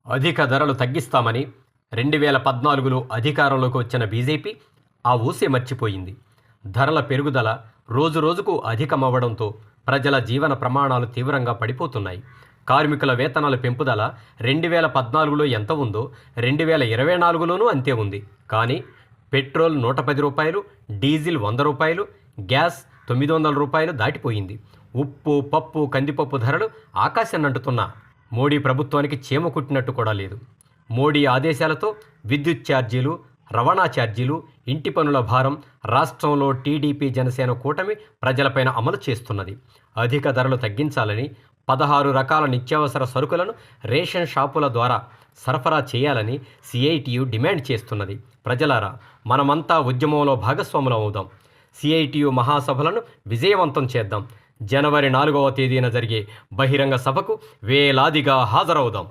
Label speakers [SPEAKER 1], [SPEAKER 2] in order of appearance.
[SPEAKER 1] అధిక ధరలు తగ్గిస్తామని 2014లో అధికారంలోకి వచ్చిన బీజేపీ ఆ ఊసే మర్చిపోయింది. ధరల పెరుగుదల రోజురోజుకు అధికమవ్వడంతో ప్రజల జీవన ప్రమాణాలు తీవ్రంగా పడిపోతున్నాయి. కార్మికుల వేతనాల పెంపుదల 2014లో ఎంత ఉందో 2024లోనూ అంతే ఉంది. కానీ పెట్రోల్ రూ. 110, డీజిల్ రూ. 100, గ్యాస్ రూ. 900 దాటిపోయింది. ఉప్పు, పప్పు, కందిపప్పు ధరలు ఆకాశాన్నంటుతున్నా మోడీ ప్రభుత్వానికి చీమ కుట్టినట్టు కూడా లేదు. మోడీ ఆదేశాలతో విద్యుత్ ఛార్జీలు, రవాణా ఛార్జీలు, ఇంటి పనుల భారం రాష్ట్రంలో టీడీపీ జనసేన కూటమి ప్రజలపైన అమలు చేస్తున్నది. అధిక ధరలు తగ్గించాలని 16 రకాల నిత్యావసర సరుకులను రేషన్ షాపుల ద్వారా సరఫరా చేయాలని సిఐటియు డిమాండ్ చేస్తున్నది. ప్రజలారా, మనమంతా ఉద్యమంలో భాగస్వాములం అవుదాం. సిఐటియు మహాసభలను విజయవంతం చేద్దాం. జనవరి 4వ తేదీన జరిగే బహిరంగ సభకు వేలాదిగా హాజరవుదాం.